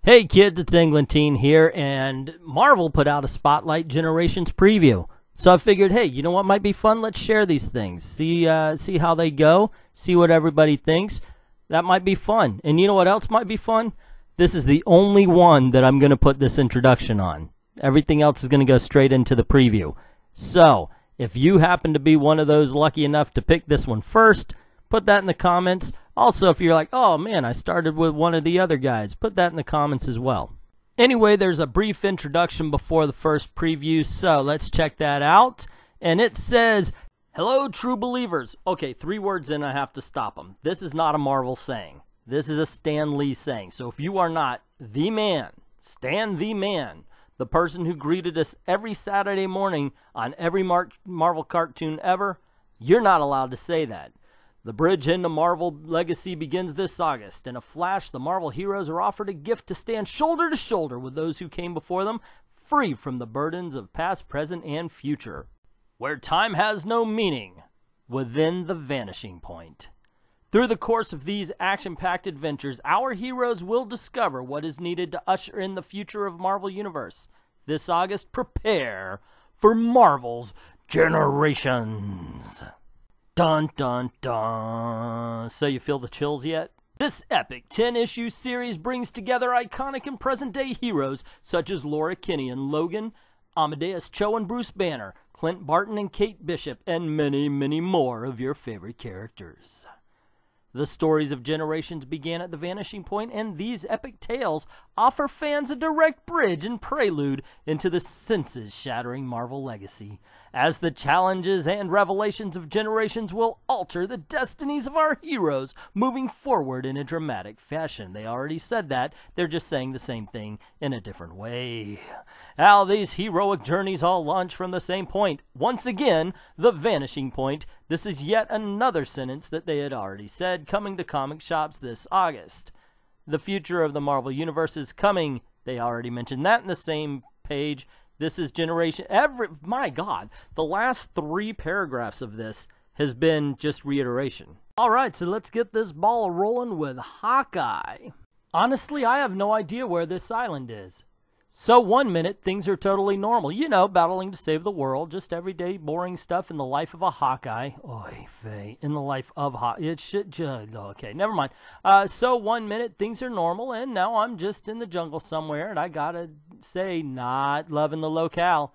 Hey kids, it's Englentine here, and Marvel put out a Spotlight Generations preview. So I figured, hey, you know what might be fun? Let's share these things. See how they go. See what everybody thinks. That might be fun. And you know what else might be fun? This is the only one that I'm going to put this introduction on. Everything else is going to go straight into the preview. So, if you happen to be one of those lucky enough to pick this one first, put that in the comments. Also, if you're like, oh man, I started with one of the other guys, put that in the comments as well. Anyway, there's a brief introduction before the first preview, so let's check that out. And it says, hello, true believers. Okay, 3 words in, I have to stop them. This is not a Marvel saying. This is a Stan Lee saying. So if you are not the man, Stan the man, the person who greeted us every Saturday morning on every Marvel cartoon ever, you're not allowed to say that. The bridge into Marvel Legacy begins this August. In a flash, the Marvel heroes are offered a gift to stand shoulder to shoulder with those who came before them, free from the burdens of past, present, and future. Where time has no meaning, within the vanishing point. Through the course of these action-packed adventures, our heroes will discover what is needed to usher in the future of Marvel Universe. This August, prepare for Marvel's Generations. Dun, dun, dun. So you feel the chills yet? This epic 10-issue series brings together iconic and present-day heroes such as Laura Kinney and Logan, Amadeus Cho and Bruce Banner, Clint Barton and Kate Bishop, and many, many more of your favorite characters. The stories of Generations began at the vanishing point, and these epic tales offer fans a direct bridge and prelude into the senses-shattering Marvel legacy, as the challenges and revelations of Generations will alter the destinies of our heroes moving forward in a dramatic fashion. They already said that. They're just saying the same thing in a different way. How these heroic journeys all launch from the same point. Once again, the vanishing point. This is yet another sentence that they had already said, coming to comic shops this August. The future of the Marvel Universe is coming. They already mentioned that in the same page. This is Generation... My God, the last 3 paragraphs of this has been just reiteration. All right, so let's get this ball rolling with Hawkeye. Honestly, I have no idea where this island is. So 1 minute, things are totally normal. You know, battling to save the world, just everyday boring stuff in the life of a Hawkeye. Oy vey, in the life of Hawkeye. It should okay, never mind. So 1 minute, things are normal, and now I'm just in the jungle somewhere, and I gotta say, not loving the locale.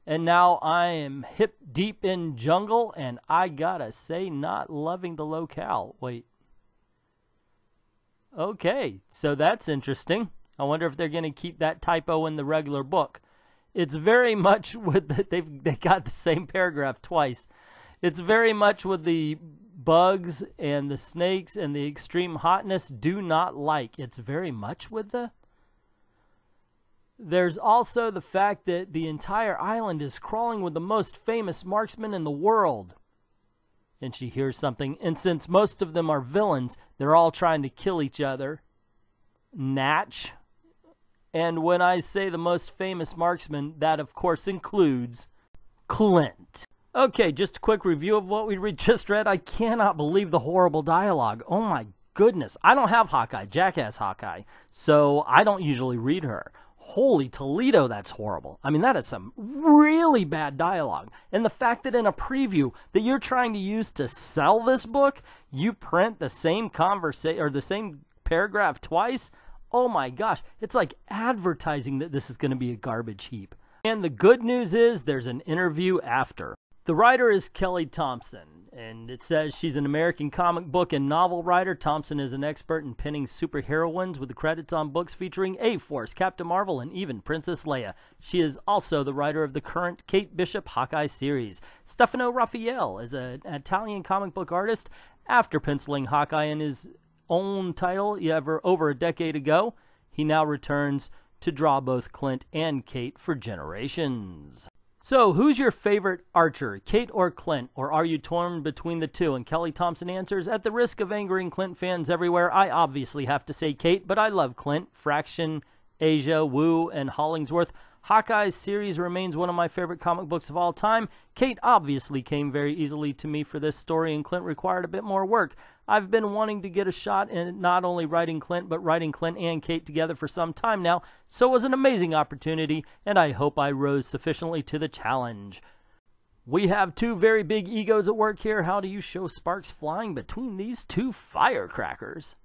And now I am hip deep in jungle, and I gotta say, not loving the locale. Wait. Okay, so that's interesting. I wonder if they're going to keep that typo in the regular book. It's very much with they got the same paragraph twice. It's very much with the bugs and the snakes and the extreme hotness do not like. It's very much with the... There's also the fact that the entire island is crawling with the most famous marksmen in the world. And she hears something. And since most of them are villains, they're all trying to kill each other. Natch. And when I say the most famous marksman, that of course includes Clint. Okay, just a quick review of what we just read. I cannot believe the horrible dialogue. Oh my goodness. I don't have Hawkeye. Jack has Hawkeye. So I don't usually read her. Holy Toledo, that's horrible. I mean, that is some really bad dialogue. And the fact that in a preview that you're trying to use to sell this book, you print the same conversation or the same paragraph twice. Oh my gosh, it's like advertising that this is going to be a garbage heap. And the good news is there's an interview after. The writer is Kelly Thompson, and it says she's an American comic book and novel writer. Thompson is an expert in penning superheroines with the credits on books featuring A-Force, Captain Marvel, and even Princess Leia. She is also the writer of the current Kate Bishop Hawkeye series. Stefano Raffaele is an Italian comic book artist. After penciling Hawkeye in his own title over a decade ago, he now returns to draw both Clint and Kate for Generations. So, who's your favorite archer, Kate or Clint, or are you torn between the two? And Kelly Thompson answers, at the risk of angering Clint fans everywhere, I obviously have to say Kate, but I love Clint. Fraction, Asia, Wu, and Hollingsworth. Hawkeye's series remains one of my favorite comic books of all time. Kate obviously came very easily to me for this story, and Clint required a bit more work. I've been wanting to get a shot in not only writing Clint, but writing Clint and Kate together for some time now, so it was an amazing opportunity, and I hope I rose sufficiently to the challenge. We have two very big egos at work here. How do you show sparks flying between these two firecrackers?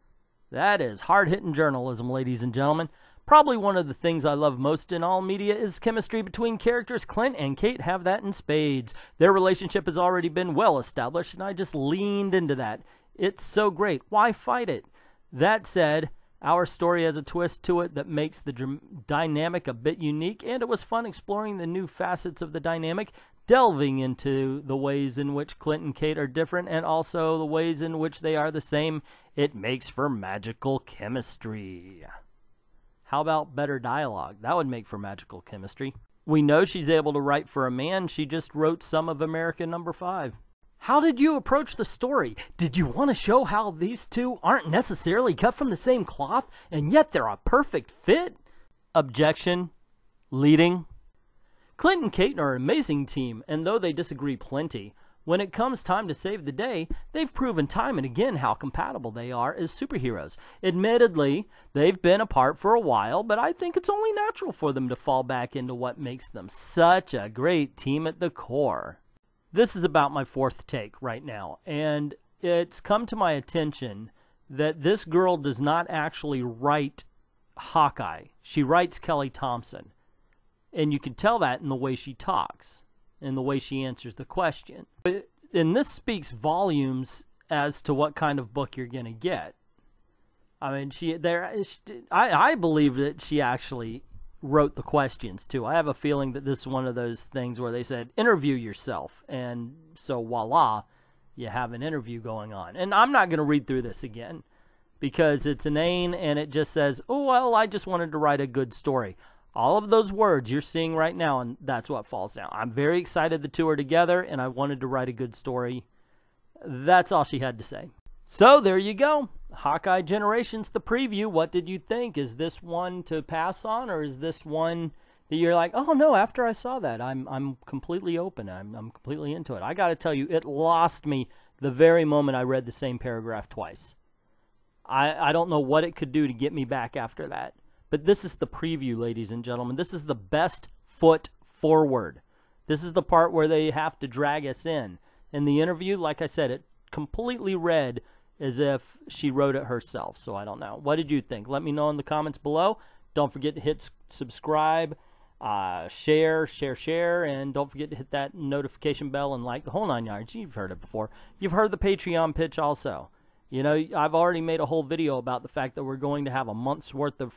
That is hard-hitting journalism, ladies and gentlemen. Probably one of the things I love most in all media is chemistry between characters. Clint and Kate have that in spades. Their relationship has already been well established, and I just leaned into that. It's so great. Why fight it? That said, our story has a twist to it that makes the dynamic a bit unique, and it was fun exploring the new facets of the dynamic, delving into the ways in which Clint and Kate are different, and also the ways in which they are the same. It makes for magical chemistry. How about better dialogue? That would make for magical chemistry. We know she's able to write for a man. She just wrote some of America No. 5. How did you approach the story? Did you want to show how these two aren't necessarily cut from the same cloth, and yet they're a perfect fit? Objection. Leading. Clint and Kate are an amazing team, and though they disagree plenty, when it comes time to save the day, they've proven time and again how compatible they are as superheroes. Admittedly, they've been apart for a while, but I think it's only natural for them to fall back into what makes them such a great team at the core. This is about my fourth take right now, and it's come to my attention that this girl does not actually write Hawkeye. She writes Kelly Thompson, and you can tell that in the way she talks, in the way she answers the question. And this speaks volumes as to what kind of book you're going to get. I mean, I believe that she actually wrote the questions, too. I have a feeling that this is one of those things where they said, interview yourself. And so, voila, you have an interview going on. And I'm not going to read through this again, because it's inane, and it just says, oh, well, I just wanted to write a good story. All of those words you're seeing right now, and that's what falls down. I'm very excited the two are together, and I wanted to write a good story. That's all she had to say. So there you go. Hawkeye Generations, the preview. What did you think? Is this one to pass on, or is this one that you're like, oh no, after I saw that, I'm completely open. I'm completely into it. I got to tell you, it lost me the very moment I read the same paragraph twice. I don't know what it could do to get me back after that. But this is the preview, ladies and gentlemen. This is the best foot forward. This is the part where they have to drag us in. In the interview, like I said, it completely read as if she wrote it herself. So I don't know. What did you think? Let me know in the comments below. Don't forget to hit subscribe, share, and don't forget to hit that notification bell and like the whole 9 yards. You've heard it before. You've heard the Patreon pitch also. You know, I've already made a whole video about the fact that we're going to have a month's worth of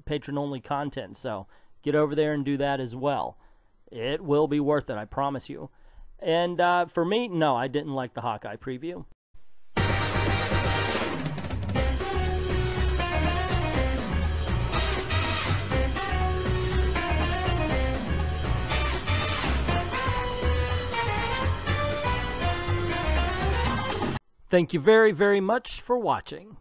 patron-only content. So get over there and do that as well. It will be worth it, I promise you. And for me, no, I didn't like the Hawkeye preview. Thank you very, very much for watching.